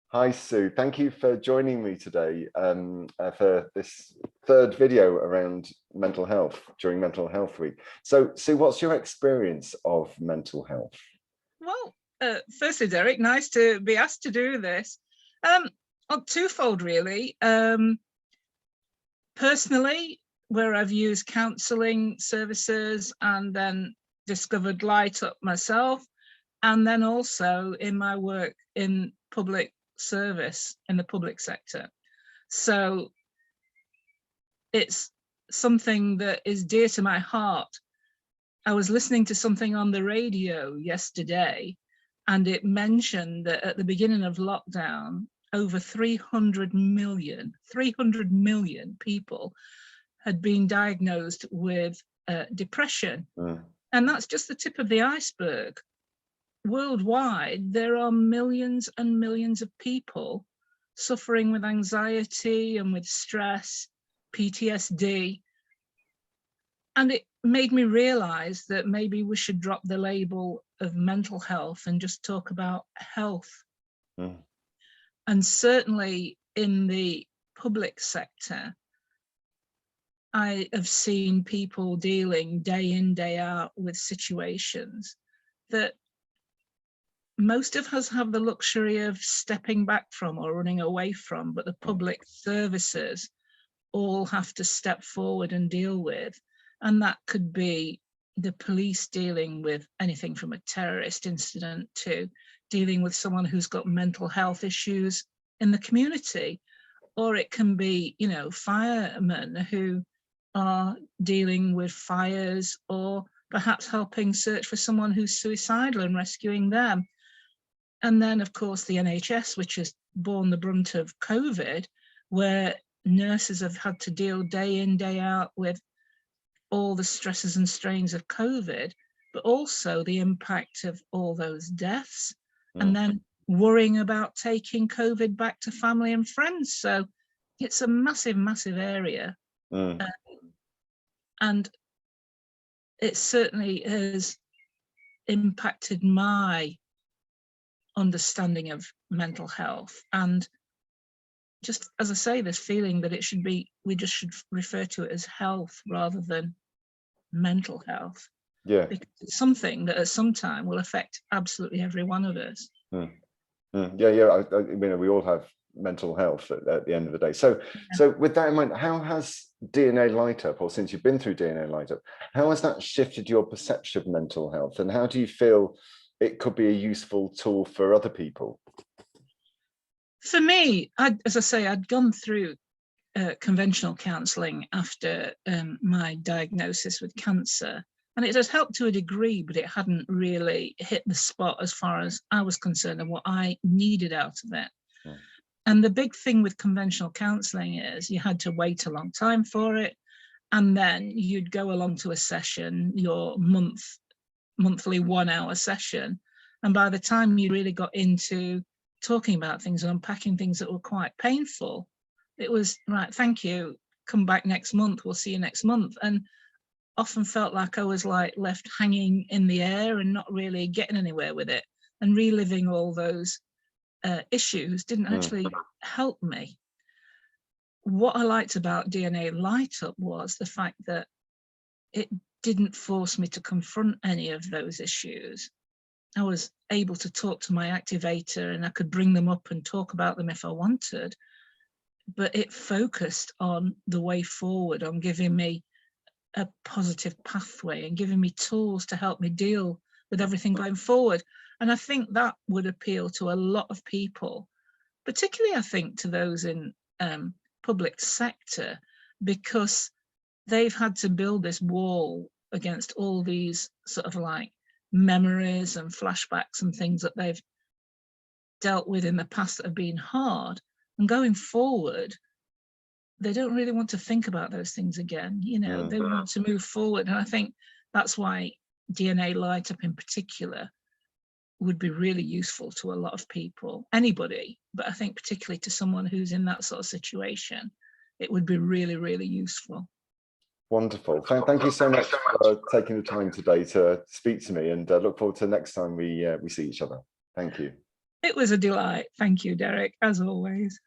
Hi, Sue. Thank you for joining me today for this third video around mental health during Mental Health Week. So, Sue, what's your experience of mental health? Well, firstly, Derek, nice to be asked to do this. Twofold, really. Personally, where I've used counselling services and then discovered Light Up myself, and then also in my work in public service in the public sector. So it's something that is dear to my heart. I was listening to something on the radio yesterday, and it mentioned that at the beginning of lockdown, over 300 million people had been diagnosed with depression. And that's just the tip of the iceberg. Worldwide, there are millions and millions of people suffering with anxiety and with stress, PTSD. And it made me realize that maybe we should drop the label of mental health and just talk about health. And certainly in the public sector, I have seen people dealing day in, day out with situations that most of us have the luxury of stepping back from or running away from, but the public services all have to step forward and deal with. And that could be the police dealing with anything from a terrorist incident to dealing with someone who's got mental health issues in the community. Or it can be, you know, firemen who are dealing with fires, or perhaps helping search for someone who's suicidal and rescuing them. And then, of course, the NHS, which has borne the brunt of COVID, where nurses have had to deal day in, day out with all the stresses and strains of COVID, but also the impact of all those deaths, and then worrying about taking COVID back to family and friends. So it's a massive, massive area. And it certainly has impacted my understanding of mental health. And just as I say, this feeling that it should be, we just should refer to it as health rather than mental health. Yeah. Because it's something that at some time will affect absolutely every one of us. Yeah. I mean, we all have mental health at the end of the day. So with that in mind, how has DNA Light Up, or since you've been through DNA Light Up, how has that shifted your perception of mental health, and how do you feel it could be a useful tool for other people? For me, as I say, I'd gone through conventional counselling after my diagnosis with cancer, and it has helped to a degree, but it hadn't really hit the spot as far as I was concerned and what I needed out of it. And the big thing with conventional counselling is you had to wait a long time for it, and then you'd go along to a session, your monthly 1 hour session, and by the time you really got into talking about things and unpacking things that were quite painful, it was right, thank you, come back next month, we'll see you next month. And often felt like I was like left hanging in the air and not really getting anywhere with it, and reliving all those issues didn't actually help me. What I liked about DNA Light Up was the fact that it didn't force me to confront any of those issues. I was able to talk to my activator, and I could bring them up and talk about them if I wanted, but it focused on the way forward, on giving me a positive pathway and giving me tools to help me deal with everything going forward. And I think that would appeal to a lot of people, particularly I think to those in public sector, because they've had to build this wall against all these sort of like memories and flashbacks and things that they've dealt with in the past that have been hard. And going forward, they don't really want to think about those things again. You know, they want to move forward. And I think that's why DNA Light Up in particular would be really useful to a lot of people, anybody, but I think particularly to someone who's in that sort of situation, it would be really, really useful. Wonderful. Thank you so much for taking the time today to speak to me, and look forward to next time we see each other. Thank you. It was a delight. Thank you, Derek, as always.